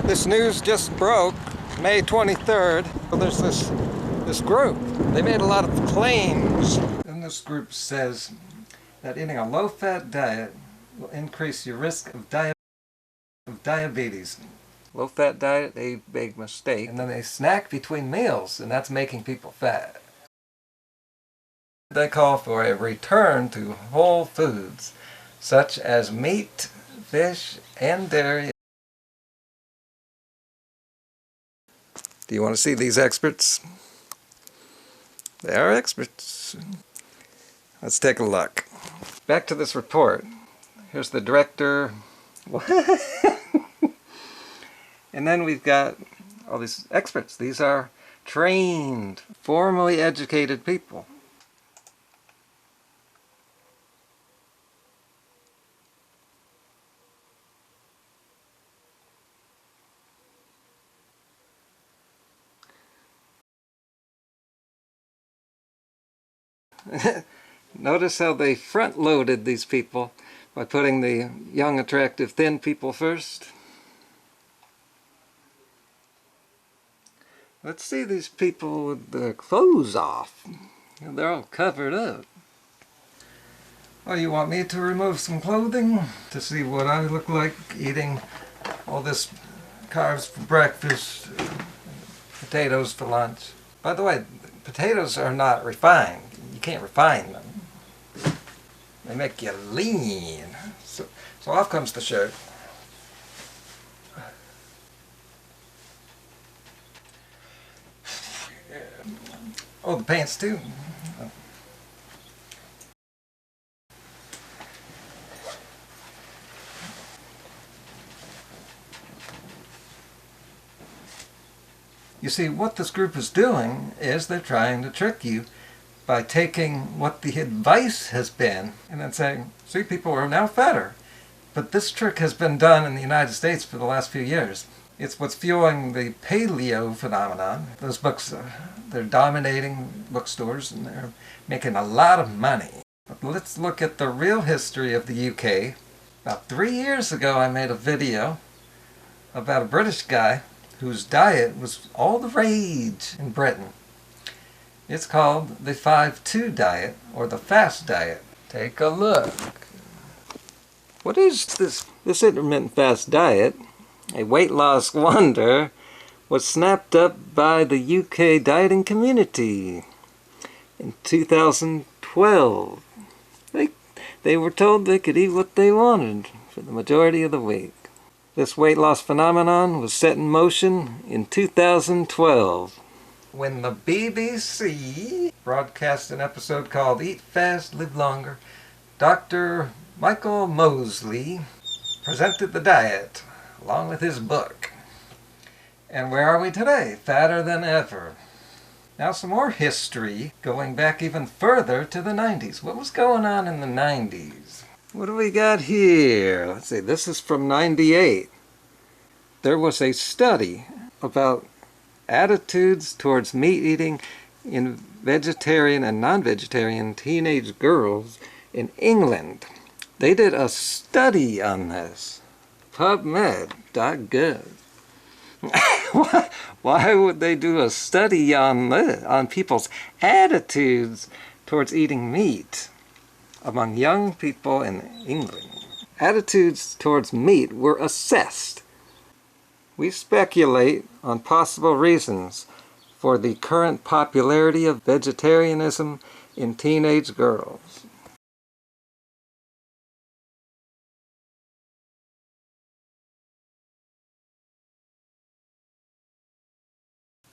This news just broke, May 23rd. There's this group. They made a lot of claims. And this group says that eating a low-fat diet will increase your risk of diabetes. Low-fat diet, a big mistake. And then they snack between meals, and that's making people fat. They call for a return to whole foods, such as meat, fish, and dairy. Do you want to see these experts? They are experts. Let's take a look. Back to this report. Here's the director. And then we've got all these experts. These are trained, formally educated people. Notice how they front-loaded these people by putting the young, attractive, thin people first. Let's see these people with their clothes off. They're all covered up. Oh, you want me to remove some clothing to see what I look like eating all this carbs for breakfast, potatoes for lunch? By the way, potatoes are not refined. You can't refine them. They make you lean. So off comes the shirt. Oh, the pants too. You see, what this group is doing is they're trying to trick you by taking what the advice has been and then saying, see, people are now fatter. But this trick has been done in the United States for the last few years. It's what's fueling the paleo phenomenon. Those books, they're dominating bookstores and they're making a lot of money. But let's look at the real history of the UK. About 3 years ago I made a video about a British guy whose diet was all the rage in Britain. It's called the 5-2 diet, or the fast diet. Take a look. What is this? This intermittent fast diet, a weight loss wonder, was snapped up by the UK dieting community in 2012. They were told they could eat what they wanted for the majority of the week. This weight loss phenomenon was set in motion in 2012. When the BBC broadcast an episode called Eat Fast, Live Longer, Dr. Michael Mosley presented the diet along with his book. And where are we today? Fatter than ever. Now some more history going back even further to the 90s. What was going on in the 90s? What do we got here? Let's see, this is from 98. There was a study about attitudes towards meat eating in vegetarian and non-vegetarian teenage girls in England. They did a study on this. PubMed.gov. Why would they do a study on this, on people's attitudes towards eating meat among young people in England? Attitudes towards meat were assessed. We speculate on possible reasons for the current popularity of vegetarianism in teenage girls.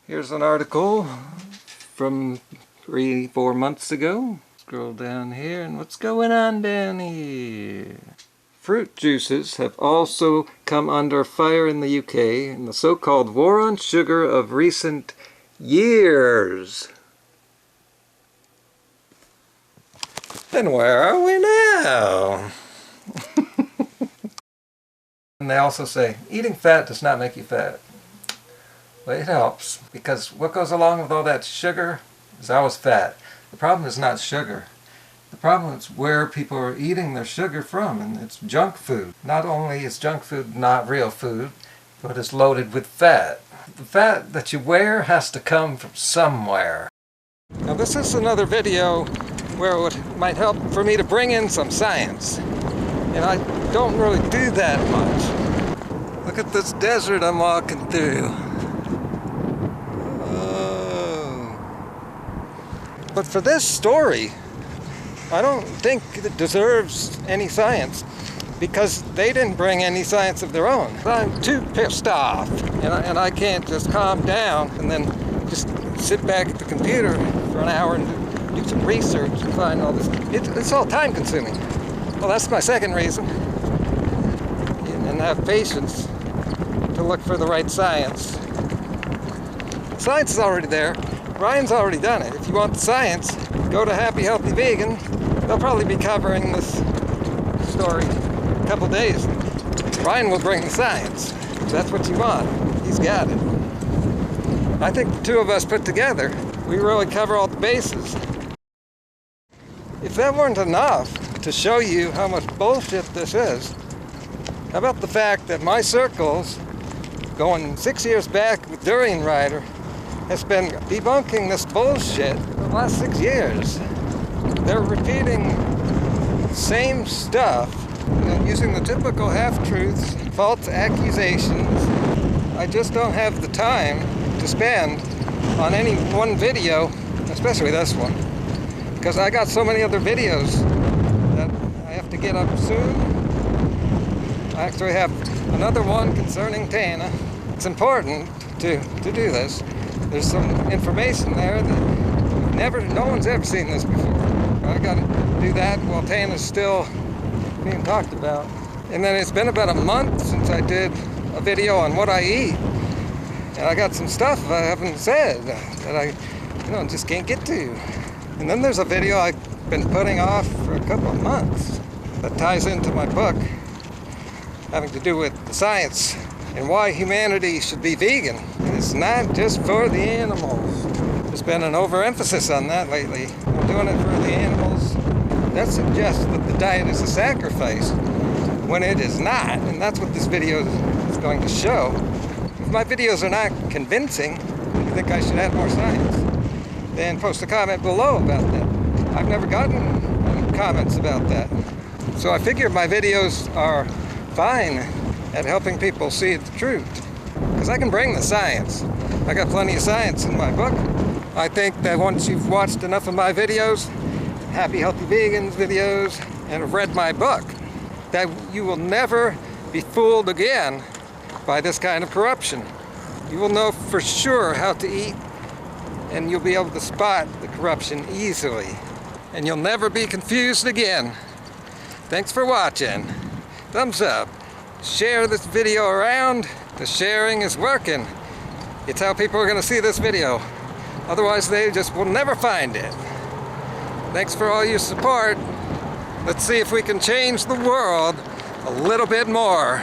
Here's an article from 3-4 months ago. Scroll down here, and what's going on down here? Fruit juices have also come under fire in the UK in the so-called war on sugar of recent years. Then where are we now? And they also say, eating fat does not make you fat. Well, it helps, because what goes along with all that sugar is always fat. The problem is not sugar. The problem is where people are eating their sugar from, and it's junk food. Not only is junk food not real food, but is loaded with fat. The fat that you wear has to come from somewhere. Now this is another video where it might help for me to bring in some science. And I don't really do that much. Look at this desert I'm walking through. Oh. But for this story, I don't think it deserves any science, because they didn't bring any science of their own. I'm too pissed off, and I can't just calm down and then just sit back at the computer for an hour and do some research and find all this. It's all time consuming. Well, that's my second reason. And have patience to look for the right science. Science is already there. Ryan's already done it. If you want the science, go to Happy Healthy Vegan. They'll probably be covering this story in a couple days. Ryan will bring the science. If that's what you want. He's got it. I think the two of us put together, we really cover all the bases. If that weren't enough to show you how much bullshit this is, how about the fact that my circles, going 6 years back with Durianrider, has been debunking this bullshit for the last 6 years. They're repeating the same stuff, using the typical half-truths, false accusations. I just don't have the time to spend on any one video, especially this one, because I got so many other videos that I have to get up soon. I actually have another one concerning Tana. It's important to do this. There's some information there that no one's ever seen this before. I got to do that while Tana's still being talked about. And then it's been about a month since I did a video on what I eat. And I got some stuff I haven't said that I just can't get to. And then there's a video I've been putting off for a couple of months that ties into my book, having to do with the science and why humanity should be vegan. And it's not just for the animals. There's been an overemphasis on that lately. I'm doing it for the animals. That suggests that the diet is a sacrifice, when it is not. And that's what this video is going to show. If my videos are not convincing, you think I should add more science, then post a comment below about that. I've never gotten any comments about that. So I figure my videos are fine at helping people see the truth, because I can bring the science. I got plenty of science in my book. I think that once you've watched enough of my videos, Happy Healthy Vegans videos, and have read my book, that you will never be fooled again by this kind of corruption. You will know for sure how to eat, and you'll be able to spot the corruption easily. And you'll never be confused again. Thanks for watching. Thumbs up. Share this video around. The sharing is working. It's how people are going to see this video. Otherwise, they just will never find it. Thanks for all your support. Let's see if we can change the world a little bit more.